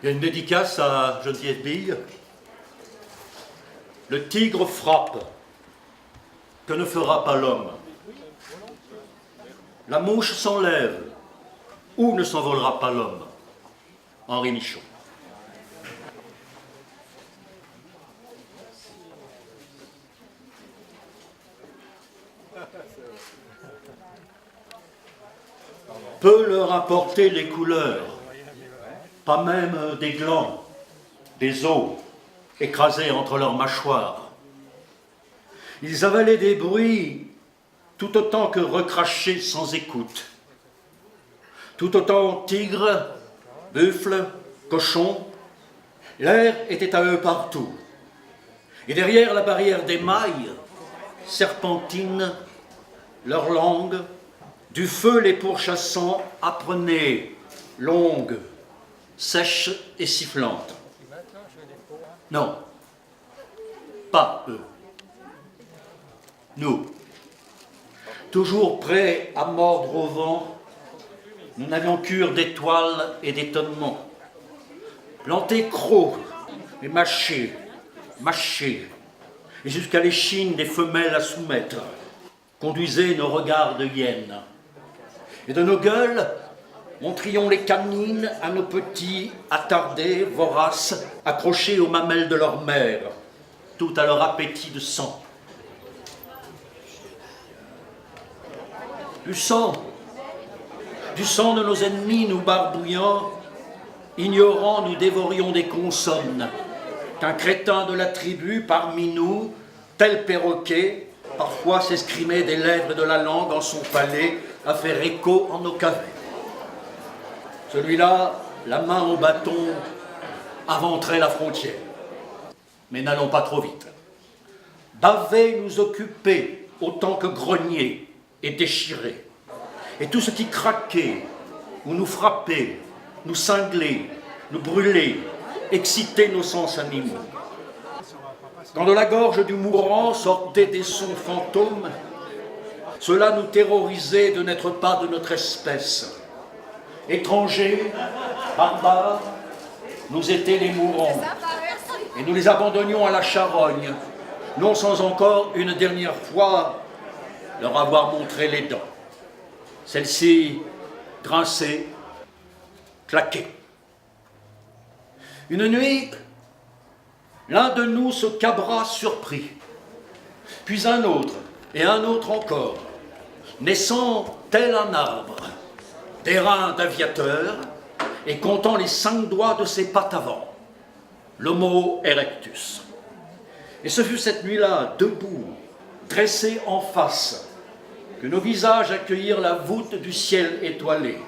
Il y a une dédicace à Geneviève Bille. Le tigre frappe, que ne fera pas l'homme? La mouche s'enlève, où ne s'envolera pas l'homme? Henri Michaud. Peu leur importer les couleurs, pas même des glands, des os écrasés entre leurs mâchoires. Ils avalaient des bruits tout autant que recrachés sans écoute. Tout autant tigres, buffles, cochons, l'air était à eux partout. Et derrière la barrière des mailles, serpentine, leur langue, du feu les pourchassant, apprenaient, longue, sèche et sifflante. Non, pas eux. Nous, toujours prêts à mordre au vent, nous n'avions cure d'étoiles et d'étonnements. Plantés crocs et mâchés, et jusqu'à l'échine des femelles à soumettre, conduisaient nos regards de hyènes. Et de nos gueules, montrions les canines à nos petits, attardés, voraces, accrochés aux mamelles de leur mère, tout à leur appétit de sang. Du sang de nos ennemis nous barbouillant, ignorant nous dévorions des consonnes, qu'un crétin de la tribu parmi nous, tel perroquet, parfois s'escrimait des lèvres de la langue en son palais à faire écho en nos cavets. Celui-là, la main au bâton, avanterait la frontière. Mais n'allons pas trop vite. Baver nous occuper autant que grogner et déchirer. Et tout ce qui craquait, ou nous frappait, nous cinglait, nous brûlait, excitait nos sens animaux. Quand de la gorge du mourant sortaient des sons fantômes, cela nous terrorisait de n'être pas de notre espèce. Étrangers, barbares, nous étaient les mourants, et nous les abandonnions à la charogne, non sans encore une dernière fois leur avoir montré les dents. Celles-ci grinçaient, claquaient. Une nuit, l'un de nous se cabra surpris, puis un autre, et un autre encore, naissant tel un arbre, des reins d'aviateur, et comptant les 5 doigts de ses pattes avant, l'Homo erectus. Et ce fut cette nuit-là, debout, dressés en face, que nos visages accueillirent la voûte du ciel étoilé,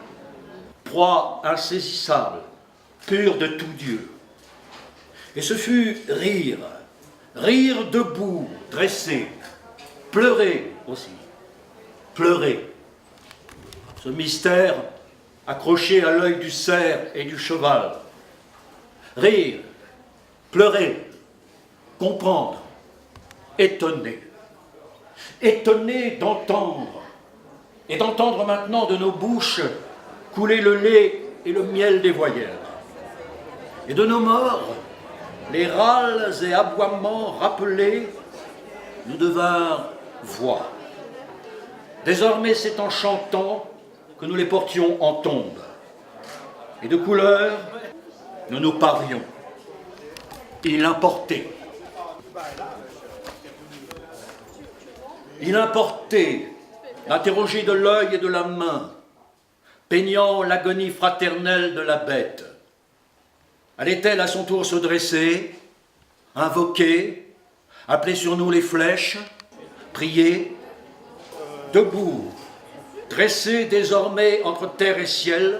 proie insaisissable, pure de tout Dieu. Et ce fut rire debout, dressé, pleurer aussi, pleurer. Ce mystère accroché à l'œil du cerf et du cheval. Rire, pleurer, comprendre, étonner. Étonné d'entendre, et d'entendre maintenant de nos bouches couler le lait et le miel des voyelles. Et de nos morts, les râles et aboiements rappelés nous devinrent voix. Désormais, c'est en chantant que nous les portions en tombe. Et de couleur, nous nous parlions. Il importait d'interroger de l'œil et de la main, peignant l'agonie fraternelle de la bête. Allait-elle à son tour se dresser, invoquer, appeler sur nous les flèches, prier? Debout, dressés désormais entre terre et ciel,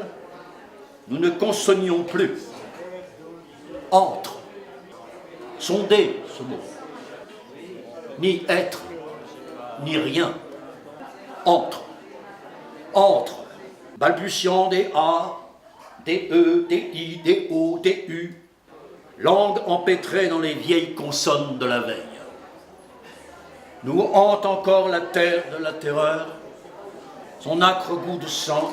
nous ne consonnions plus. Entre, sondez ce mot, ni être, ni rien. Entre, balbutiant des A, des E, des I, des O, des U, langue empêtrée dans les vieilles consonnes de la veille. Nous hante encore la terre de la terreur, son âcre goût de sang,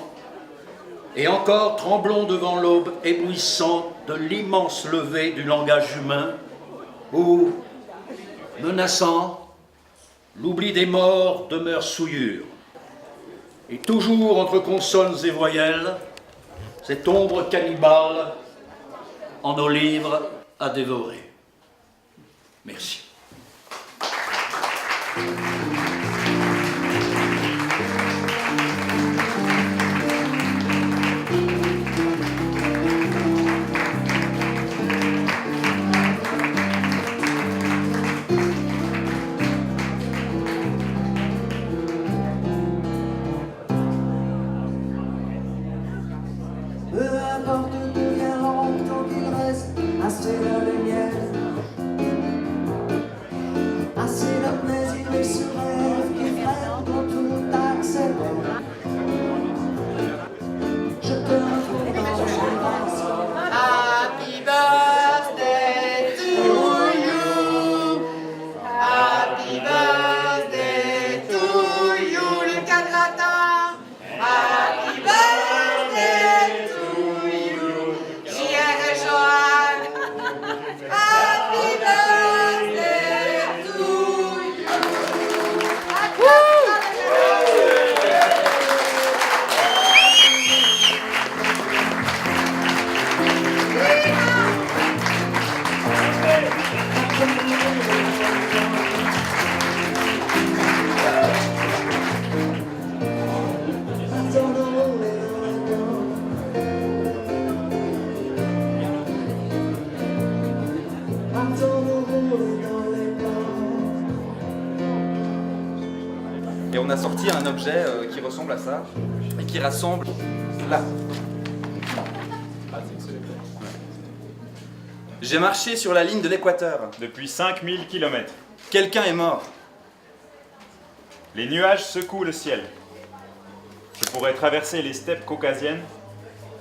et encore tremblons devant l'aube éblouissante de l'immense levée du langage humain où, menaçant, l'oubli des morts demeure souillure. Et toujours entre consonnes et voyelles, cette ombre cannibale en nos livres à dévorer. Merci. Et on a sorti un objet qui ressemble à ça et qui rassemble là. J'ai marché sur la ligne de l'équateur. Depuis 5000 km. Quelqu'un est mort. Les nuages secouent le ciel. Je pourrais traverser les steppes caucasiennes,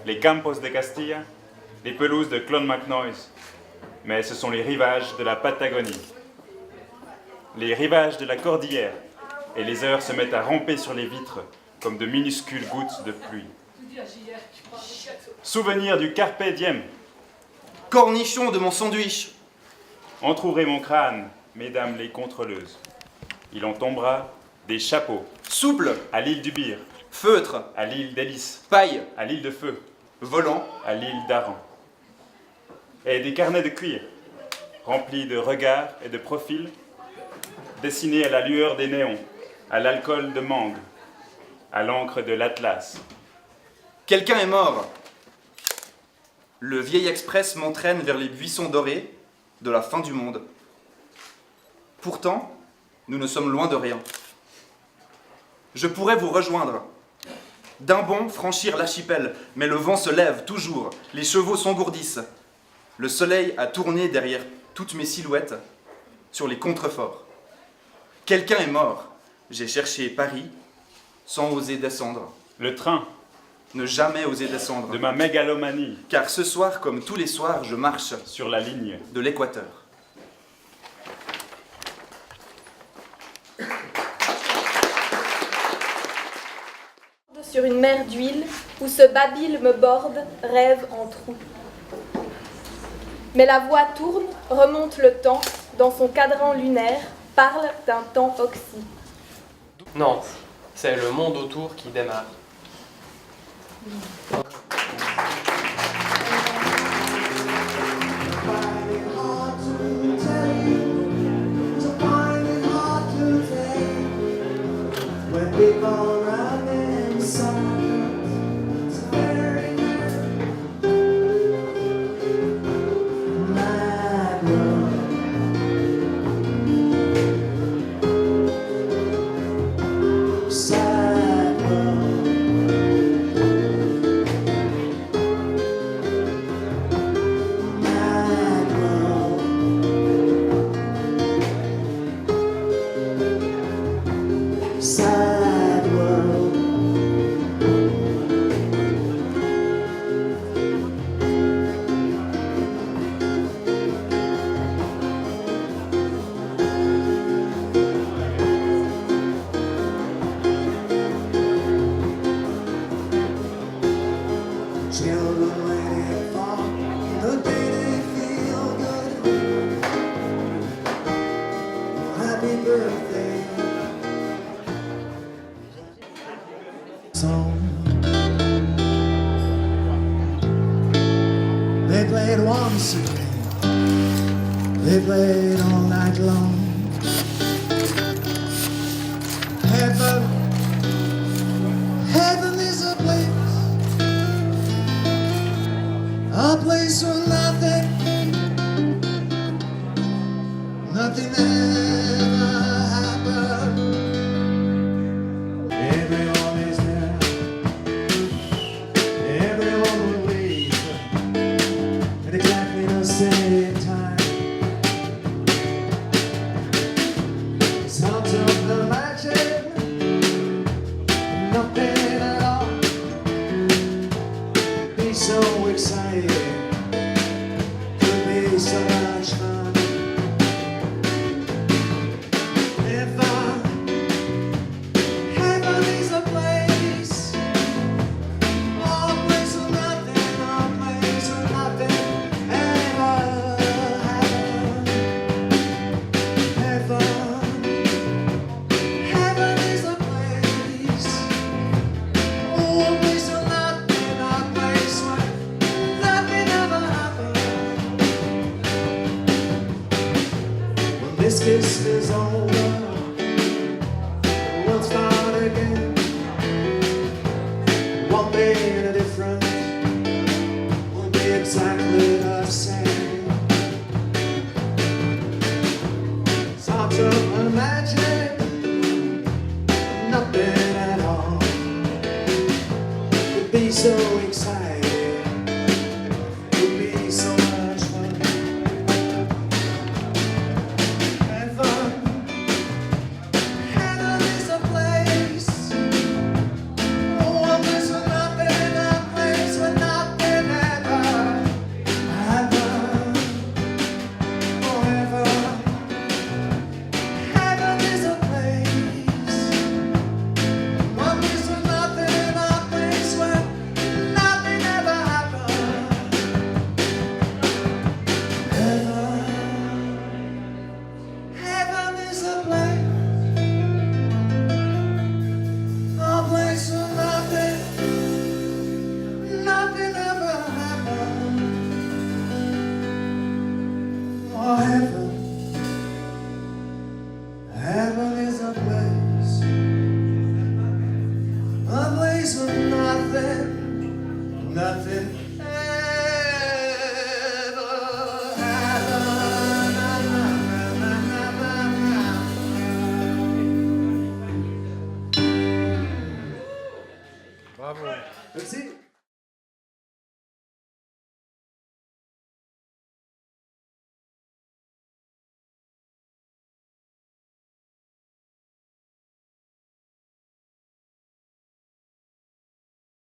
les campos de Castilla, les pelouses de Clonmacnoise, mais ce sont les rivages de la Patagonie. Les rivages de la cordillère, et les heures se mettent à ramper sur les vitres comme de minuscules gouttes de pluie. Souvenir du carpe diem. Cornichon de mon sandwich. Entrouvez mon crâne, mesdames les contrôleuses. Il en tombera des chapeaux. Souple. À l'île du Bir. Feutre. À l'île d'Hélice. Paille. À l'île de Feu. Volant. À l'île d'Aran. Et des carnets de cuir, remplis de regards et de profils, dessinés à la lueur des néons, à l'alcool de mangue, à l'encre de l'Atlas. Quelqu'un est mort. Le vieil express m'entraîne vers les buissons dorés de la fin du monde. Pourtant, nous ne sommes loin de rien. Je pourrais vous rejoindre. D'un bond, franchir l'archipel, mais le vent se lève toujours, les chevaux s'engourdissent. Le soleil a tourné derrière toutes mes silhouettes sur les contreforts. Quelqu'un est mort. J'ai cherché Paris sans oser descendre. Le train Ne jamais oser descendre. de ma mégalomanie Car ce soir, comme tous les soirs, je marche sur la ligne. de l'équateur. Sur une mer d'huile où ce babil me borde, rêve en trou. Mais la voix tourne, remonte le temps, dans son cadran lunaire, parle d'un temps oxy. Nantes, c'est le monde autour qui démarre. Sad world. song. They played once again. They played all night long. Heaven, heaven is a place where nothing, nothing ever happened. Everyone is there, everyone will leave at exactly the same time. Sounds of the magic, nothing at all. Be so excited, could be so much fun. Heaven is a place, a place where nothing, a place where nothing ever happened. Heaven is a place, oh, a place where nothing, a place where nothing ever happened. When this kiss is over, we'll start again. Won't be any different, won't be exactly the same. It's hard to imagine nothing at all could be so exciting, could be so much fun. Heaven is a place, oh, a place where nothing, a place where nothing ever happened. Oh, heaven is a place, a place where nothing, a place where nothing ever happened. Heaven is a place, a place where nothing, nothing ever happened. Oh, heaven is a place where nothing, nothing ever happened. Bravo. Merci.